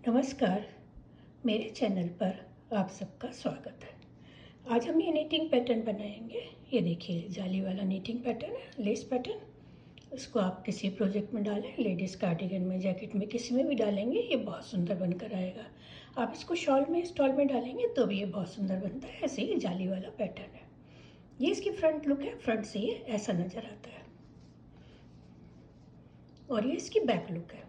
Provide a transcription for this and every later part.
नमस्कार, मेरे चैनल पर आप सबका स्वागत है। आज हम ये नीटिंग पैटर्न बनाएंगे। ये देखिए जाली वाला नीटिंग पैटर्न है, लेस पैटर्न। इसको आप किसी प्रोजेक्ट में डालें, लेडीज़ कार्डिगन में, जैकेट में, किसी में भी डालेंगे ये बहुत सुंदर बनकर आएगा। आप इसको शॉल में, स्टॉल में डालेंगे तो भी ये बहुत सुंदर बनता है। ऐसे ही जाली वाला पैटर्न है। ये इसकी फ्रंट लुक है, फ्रंट से ये ऐसा नज़र आता है और ये इसकी बैक लुक है।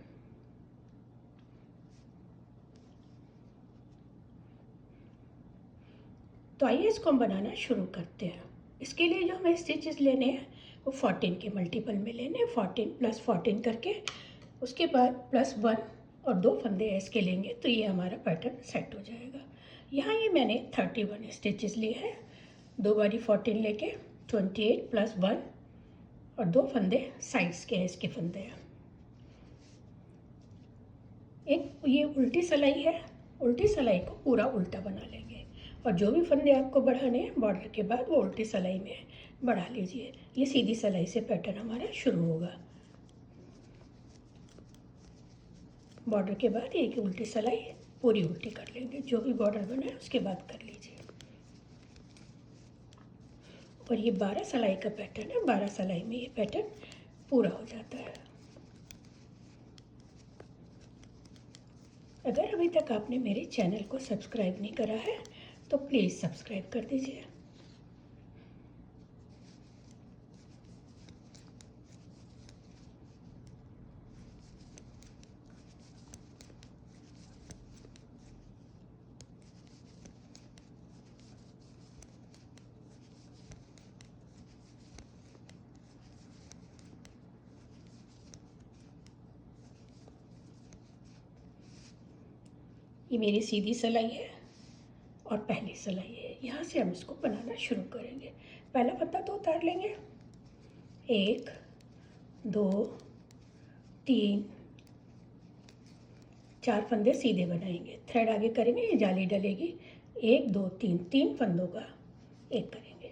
तो आइए इसको हम बनाना शुरू करते हैं। इसके लिए जो हमें स्टिचेस लेने हैं वो 14 के मल्टीपल में लेने हैं, 14 + 14 करके। उसके बाद +1 और 2 फंदे इसके लेंगे तो ये हमारा पैटर्न सेट हो जाएगा। यहाँ ये मैंने 31 स्टिचेस लिए हैं। 2 बारी 14 लेके 28 + 1 और 2 फंदे साइड्स के हैं, इसके फंदे हैं। एक ये उल्टी सिलाई है, उल्टी सिलाई को पूरा उल्टा बना लेंगे और जो भी फंदे आपको बढ़ाने हैं बॉर्डर के बाद वो उल्टी सिलाई में बढ़ा लीजिए। ये सीधी सिलाई से पैटर्न हमारा शुरू होगा। बॉर्डर के बाद एक उल्टी सिलाई पूरी उल्टी कर लेंगे, जो भी बॉर्डर बना है उसके बाद कर लीजिए। और ये 12 सिलाई का पैटर्न है, 12 सिलाई में ये पैटर्न पूरा हो जाता है। अगर अभी तक आपने मेरे चैनल को सब्सक्राइब नहीं करा है तो प्लीज़ सब्सक्राइब कर दीजिए। ये मेरी सीधी सिलाई है और पहली सिलाई है। यहाँ से हम इसको बनाना शुरू करेंगे। पहला फंदा तो उतार लेंगे, 1 2 3 4 फंदे सीधे बनाएंगे, थ्रेड आगे करेंगे, ये जाली डलेगी। 1 2 3 3 फंदों का एक करेंगे।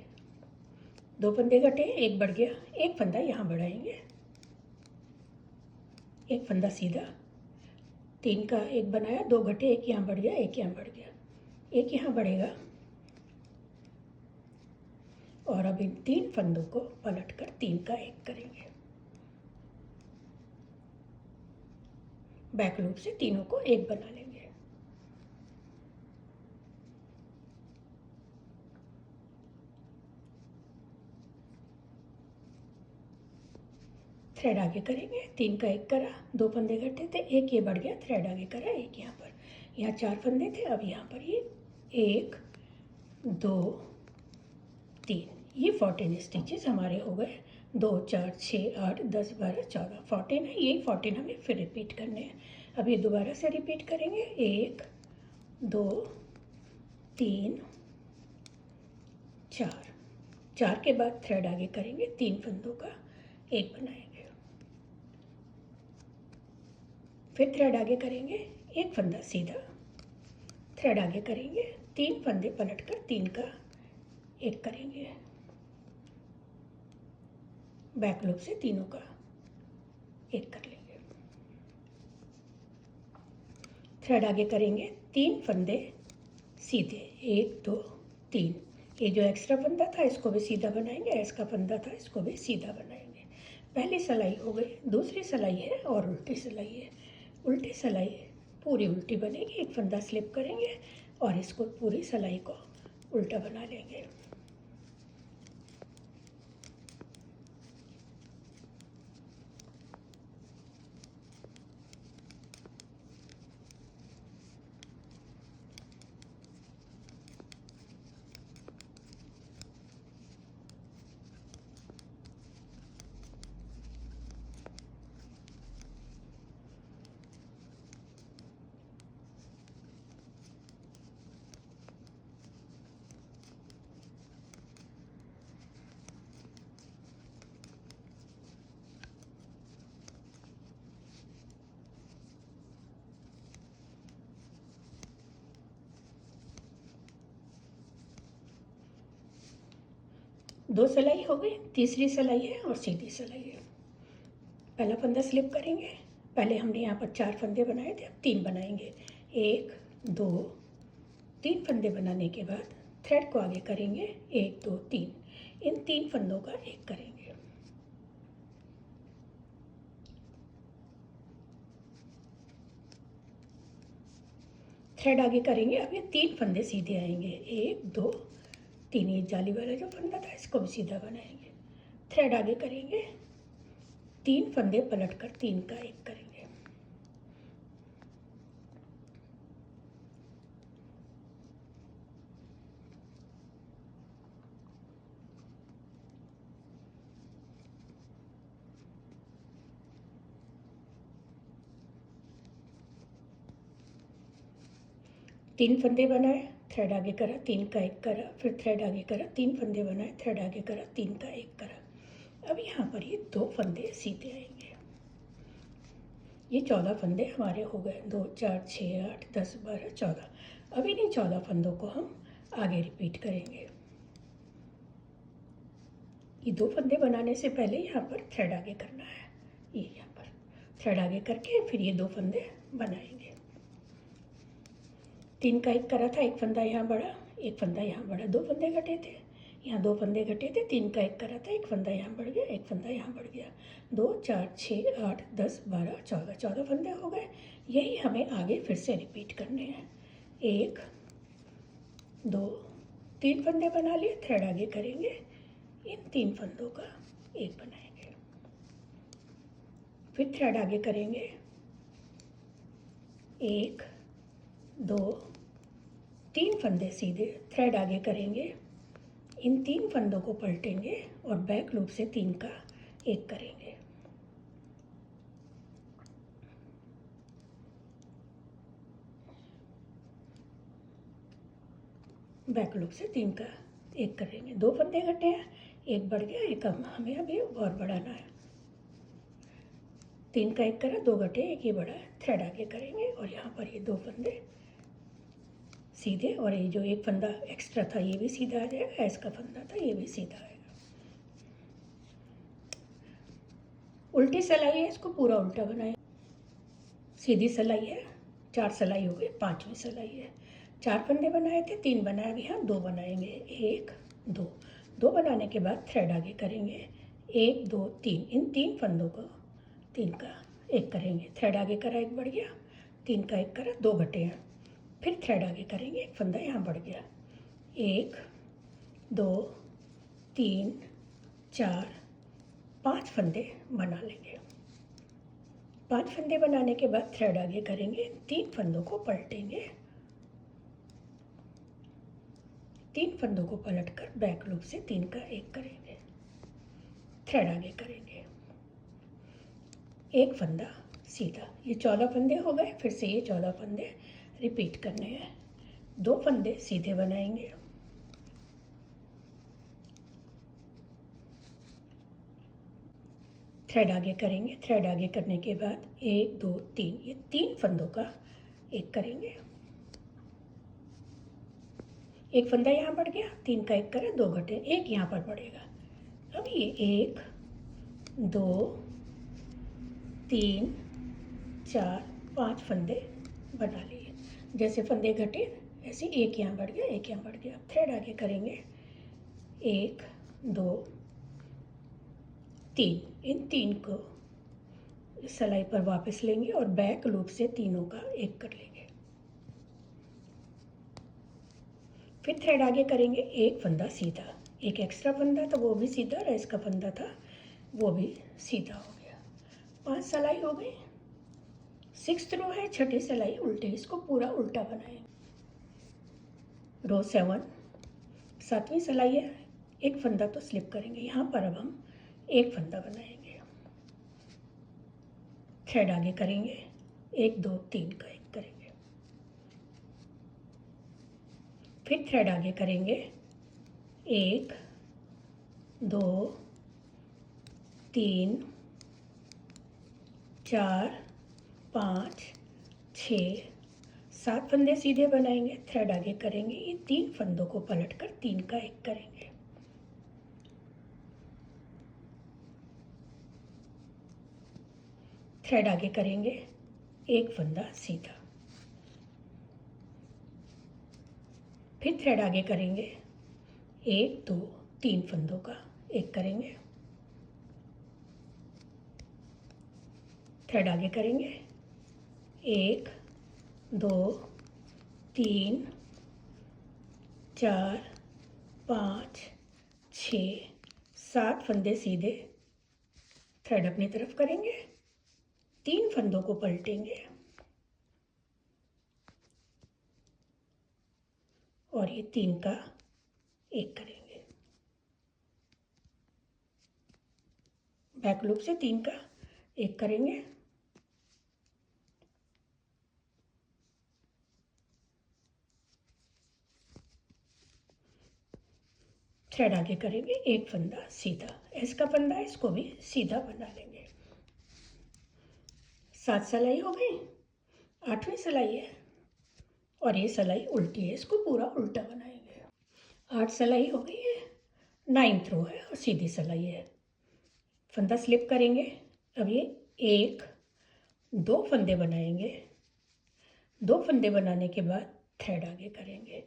2 फंदे घटे, एक बढ़ गया, एक फंदा यहाँ बढ़ाएंगे, एक फंदा सीधा, 3 का एक बनाया, 2 घटे, एक यहाँ बढ़ गया, एक यहाँ बढ़ गया, एक यहाँ बढ़ेगा। और अब इन 3 फंदों को पलटकर 3 का एक करेंगे। बैक लूप से तीनों को एक बना लेंगे। थ्रेड आगे करेंगे, 3 का एक करा, 2 फंदे घटे थे, एक ये बढ़ गया, थ्रेड आगे करा, एक यहाँ पर। यहाँ 4 फंदे थे, अब यहाँ पर ये 1 2 3, ये 14 स्टिचेस हमारे हो गए। 2 4 6 8 10 12 14, 14 है। यही 14 हमें फिर रिपीट करने हैं। अब ये दोबारा से रिपीट करेंगे, 1 2 3 4, 4 के बाद थ्रेड आगे करेंगे, 3 फंदों का एक बनाएंगे, फिर थ्रेड आगे करेंगे, एक फंदा सीधा, थ्रेड आगे करेंगे, 3 फंदे पलटकर 3 का एक करेंगे, बैक लूप से तीनों का एक कर लेंगे, थ्रेड आगे करेंगे, 3 फंदे सीधे, 1 2 3। ये जो एक्स्ट्रा फंदा था इसको भी सीधा बनाएंगे, इसका फंदा था इसको भी सीधा बनाएंगे। पहली सिलाई हो गई। दूसरी सिलाई है और उल्टी सिलाई है। उल्टी सिलाई पूरी उल्टी बनेगी, एक फंदा स्लिप करेंगे और इसको पूरी सिलाई को उल्टा बना लेंगे। दो सिलाई हो गई, तीसरी सिलाई है और सीधी सिलाई है। पहला फंदा स्लिप करेंगे, पहले हमने यहाँ पर 4 फंदे बनाए थे, अब 3 बनाएंगे। 1 2 3 फंदे बनाने के बाद थ्रेड को आगे करेंगे 1 2 3, इन 3 फंदों का एक करेंगे। थ्रेड आगे करेंगे। अब ये 3 फंदे सीधे आएंगे, 1 2 3, ये जाली वाला जो फंदा था इसको भी सीधा बनाएंगे। थ्रेड आगे करेंगे, 3 फंदे पलट कर 3 का एक करेंगे। तीन फंदे बनाए, थ्रेड आगे करा, 3 का एक करा, फिर थ्रेड आगे करा, 3 फंदे बनाए, थ्रेड आगे करा, 3 का एक करा। अब यहाँ पर ये 2 फंदे सीधे आएंगे। ये 14 फंदे हमारे हो गए, 2 4 6 8 10 12 14। अब इन्हीं 14 फंदों को हम आगे रिपीट करेंगे। ये 2 फंदे बनाने से पहले यहाँ पर थ्रेड आगे करना है। ये यहाँ पर थ्रेड आगे करके फिर ये 2 फंदे बनाएंगे। 3 का एक करा था, एक फंदा यहाँ बढ़ा, एक फंदा यहाँ बढ़ा, 2 फंदे घटे थे, यहाँ 2 फंदे घटे थे। 3 का एक करा था, एक फंदा यहाँ बढ़ गया, एक फंदा यहाँ बढ़ गया, 2 4 6 8 10 12 14, 14 फंदे हो गए। यही हमें आगे फिर से रिपीट करने हैं। 1 2 3 फंदे बना लिए, थ्रेड आगे करेंगे, इन 3 फंदों का एक बनाएंगे। फिर थ्रेड आगे करेंगे, 1 2 3 फंदे सीधे, थ्रेड आगे करेंगे, इन 3 फंदों को पलटेंगे और बैक लूप से 3 का एक करेंगे। बैक लूप से 3 का एक करेंगे। 2 फंदे घटे हैं, एक बढ़ गया, एक हमें अभी और बढ़ाना है। 3 का एक करा, 2 घटे, एक ही बढ़ा है, थ्रेड आगे करेंगे और यहाँ पर ये 2 फंदे सीधे, और ये जो एक फंदा एक्स्ट्रा था ये भी सीधा आ जाएगा, इसका फंदा था ये भी सीधा आएगा। उल्टी सिलाई है, इसको पूरा उल्टा बनाए। सीधी सिलाई है, 4 सिलाई हो गई, 5वीं सिलाई है। 4 फंदे बनाए थे, 3 बनाए, अभी हम 2 बनाएंगे, 1 2। 2 बनाने के बाद थ्रेड आगे करेंगे, 1 2 3, इन 3 फंदों को 3 का एक करेंगे। थ्रेड आगे करा, एक बढ़ गया, 3 का एक करा, 2 घटे हैं, फिर थ्रेड आगे करेंगे, एक फंदा यहाँ बढ़ गया, 1 2 3 4 5 फंदे बना लेंगे। 5 फंदे बनाने के बाद थ्रेड आगे करेंगे, 3 फंदों को पलटेंगे, 3 फंदों को पलटकर बैक लूप से 3 का एक करेंगे। थ्रेड आगे करेंगे, एक फंदा सीधा। ये 14 फंदे हो गए, फिर से ये 14 फंदे रिपीट करने हैं। 2 फंदे सीधे बनाएंगे, थ्रेड आगे करेंगे, थ्रेड आगे करने के बाद 1 2 3, ये 3 फंदों का एक करेंगे। एक फंदा यहाँ बढ़ गया, 3 का एक करें, 2 घटे, एक यहाँ पर बढ़ेगा। अब ये 1 2 3 4 5 फंदे बना लिए। जैसे फंदे घटे ऐसे एक यहाँ बढ़ गया, एक यहाँ बढ़ गया। थ्रेड आगे करेंगे, 1 2 3, इन 3 को सिलाई पर वापस लेंगे और बैक लूप से तीनों का एक कर लेंगे। फिर थ्रेड आगे करेंगे, एक फंदा सीधा, एक एक्स्ट्रा फंदा था वो भी सीधा, और इसका फंदा था वो भी सीधा हो गया। 5 सिलाई हो गई। 6th रो है, छठी सिलाई उल्टे, इसको पूरा उल्टा बनाएंगे। रो 7, 7वीं सिलाई है, एक फंदा तो स्लिप करेंगे, यहाँ पर अब हम एक फंदा बनाएंगे। थ्रेड आगे करेंगे, 1 2 3 का एक करेंगे। फिर थ्रेड आगे करेंगे, 1 2 3 4 5 6 7 फंदे सीधे बनाएंगे। थ्रेड आगे करेंगे, ये 3 फंदों को पलटकर 3 का एक करेंगे। थ्रेड आगे करेंगे, एक फंदा सीधा, फिर थ्रेड आगे करेंगे, 1 2 3 फंदों का एक करेंगे, थ्रेड आगे करेंगे, 1 2 3 4 5 6 7 फंदे सीधे, थ्रेड अपनी तरफ करेंगे, 3 फंदों को पलटेंगे और ये 3 का एक करेंगे, बैक लूप से 3 का एक करेंगे, थ्रेड आगे करेंगे, एक फंदा सीधा, एस का फंदा है इसको भी सीधा बना लेंगे। 7 सिलाई हो गई, 8वीं सिलाई है और ये सिलाई उल्टी है, इसको पूरा उल्टा बनाएंगे। 8 सिलाई हो गई है, 9th रो है और सीधी सिलाई है, फंदा स्लिप करेंगे। अब ये 1 2 फंदे बनाएंगे, 2 फंदे बनाने के बाद थ्रेड आगे करेंगे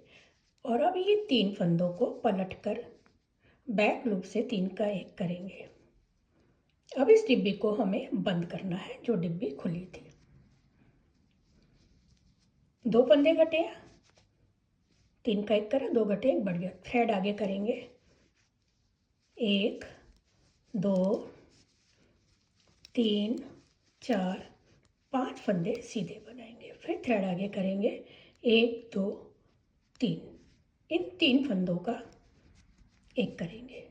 और अब ये 3 फंदों को पलटकर बैक लूप से 3 का एक करेंगे। अब इस डिब्बी को हमें बंद करना है, जो डिब्बी खुली थी। 2 फंदे घटे, 3 का एक करा, 2 घटे 1 बढ़ गया, थ्रेड आगे करेंगे, 1 2 3 4 5 फंदे सीधे बनाएंगे, फिर थ्रेड आगे करेंगे, 1 2 3, इन 3 फंदों का एक करेंगे,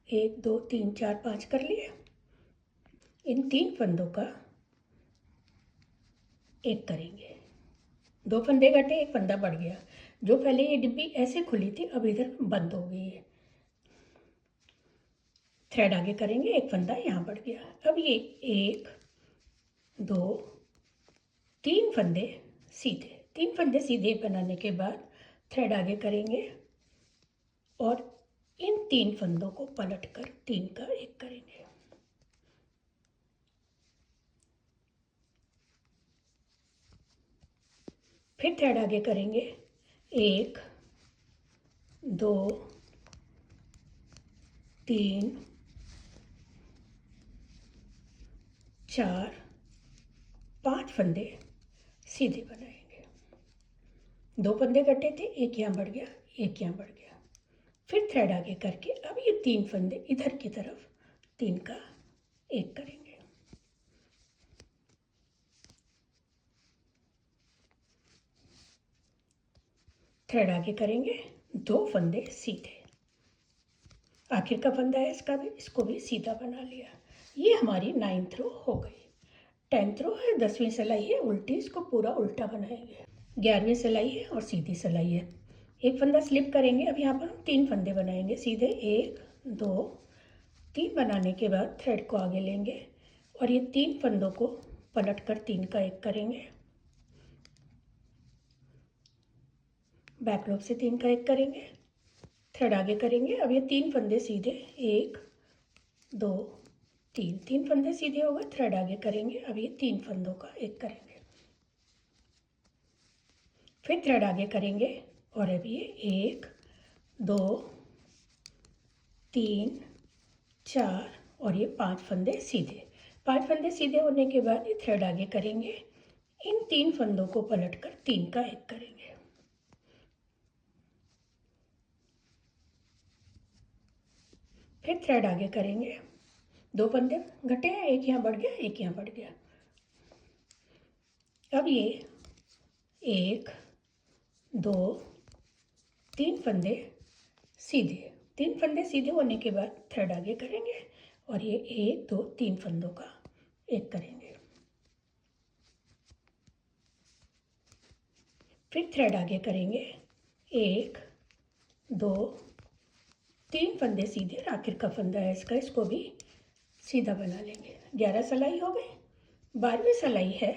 1 2 3 4 5 कर लिए, इन 3 फंदों का एक करेंगे, 2 फंदे घटे 1 फंदा बढ़ गया, जो पहले ये डिब्बी ऐसे खुली थी अब इधर बंद हो गई है, थ्रेड आगे करेंगे, 1 फंदा यहाँ बढ़ गया। अब ये 1 2 3 फंदे सीधे, 3 फंदे सीधे बनाने के बाद थ्रेड आगे करेंगे और इन 3 फंदों को पलटकर 3 का एक करेंगे, फिर थ्रेड आगे करेंगे, 1 2 3 4 5 फंदे सीधे बनाएंगे, 2 फंदे कटे थे, 1 यहाँ बढ़ गया 1 यहाँ बढ़ गया, फिर थ्रेड आगे करके अब ये 3 फंदे इधर की तरफ 3 का एक करेंगे, थ्रेड आगे करेंगे, 2 फंदे सीधे, आखिर का फंदा है इसका भी, इसको भी सीधा बना लिया। ये हमारी 9th रो हो गई। 10th रो है, 10वीं सिलाई है उल्टी, इसको पूरा उल्टा बनाएंगे। 11वीं सिलाई है और सीधी सिलाई है, एक फंदा स्लिप करेंगे। अब यहाँ पर हम 3 फंदे बनाएंगे सीधे, 1 2 3 बनाने के बाद थ्रेड को आगे लेंगे और ये 3 फंदों को पलट कर 3 का एक करेंगे, बैक लूप से 3 का एक करेंगे, थ्रेड आगे करेंगे। अब ये 3 फंदे सीधे, 1 2 3, 3 फंदे सीधे हो गए, थ्रेड आगे करेंगे। अब ये 3 फंदों का एक करेंगे, फिर थ्रेड आगे करेंगे और अब ये 1 2 3 4 और ये 5 फंदे सीधे। 5 फंदे सीधे होने के बाद ये थ्रेड आगे करेंगे, इन 3 फंदों को पलटकर 3 का एक करेंगे, फिर थ्रेड आगे करेंगे, 2 फंदे घटे हैं, 1 यहाँ बढ़ गया 1 यहाँ बढ़ गया। अब ये 1 2 3 फंदे सीधे, 3 फंदे सीधे होने के बाद थ्रेड आगे करेंगे और ये 1 2 3 फंदों का एक करेंगे, फिर थ्रेड आगे करेंगे, 1 2 3 फंदे सीधे, आखिर का फंदा है इसका, इसको भी सीधा बना लेंगे। 11 सिलाई हो गई, 12वीं सिलाई है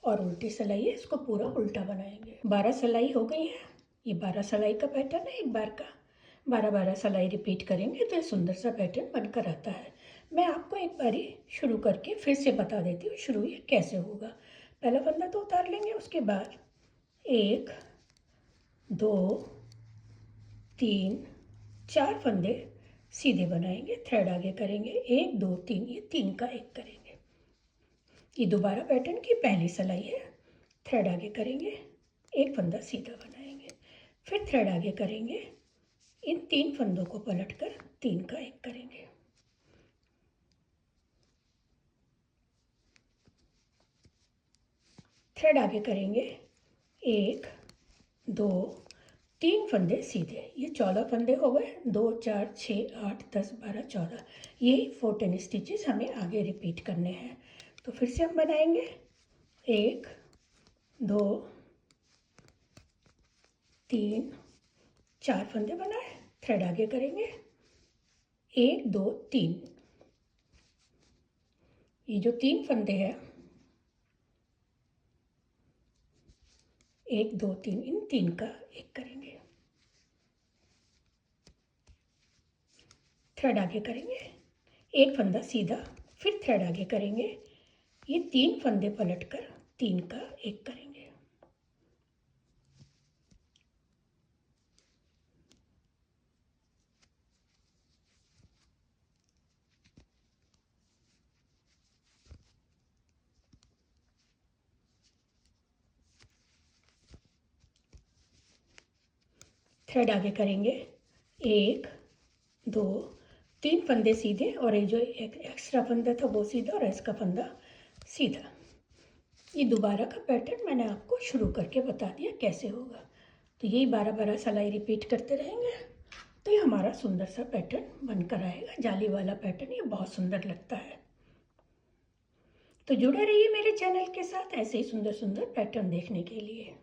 और उल्टी सिलाई है, इसको पूरा उल्टा बनाएंगे। 12 सिलाई हो गई है, ये 12 सिलाई का पैटर्न है, एक बार का 12 सिलाई रिपीट करेंगे तो ये सुंदर सा पैटर्न बनकर आता है। मैं आपको एक बारी शुरू करके फिर से बता देती हूँ शुरू ये कैसे होगा। पहला फंदा तो उतार लेंगे, उसके बाद 1 2 3 4 फंदे सीधे बनाएंगे, थ्रेड आगे करेंगे, 1 2 3, ये 3 का एक करेंगे। ये दोबारा पैटर्न की पहली सिलाई है। थ्रेड आगे करेंगे, एक फंदा सीधा बनाएंगे, फिर थ्रेड आगे करेंगे, इन 3 फंदों को पलटकर 3 का एक करेंगे। थ्रेड आगे करेंगे, 1 2 3 फंदे सीधे, ये 14 फंदे हो गए। 2 4 6 8 10 12 14, यही 14 स्टिचेस हमें आगे रिपीट करने हैं। तो फिर से हम बनाएंगे, 1 2 3 4 फंदे बनाए, थ्रेड आगे करेंगे, 1 2 3, ये जो 3 फंदे हैं, 1 2 3, इन 3 का एक करेंगे। थ्रेड आगे करेंगे, एक फंदा सीधा, फिर थ्रेड आगे करेंगे, ये 3 फंदे पलटकर 3 का एक करेंगे। थ्रेड आगे करेंगे, 1 2 3 फंदे सीधे, और ये जो एक एक्स्ट्रा फंदा था वो सीधा और इसका फंदा सीधा। ये दोबारा का पैटर्न मैंने आपको शुरू करके बता दिया कैसे होगा। तो यही 12 सिलाई रिपीट करते रहेंगे तो ये हमारा सुंदर सा पैटर्न बनकर आएगा। जाली वाला पैटर्न ये बहुत सुंदर लगता है। तो जुड़े रहिए मेरे चैनल के साथ ऐसे ही सुंदर सुंदर पैटर्न देखने के लिए।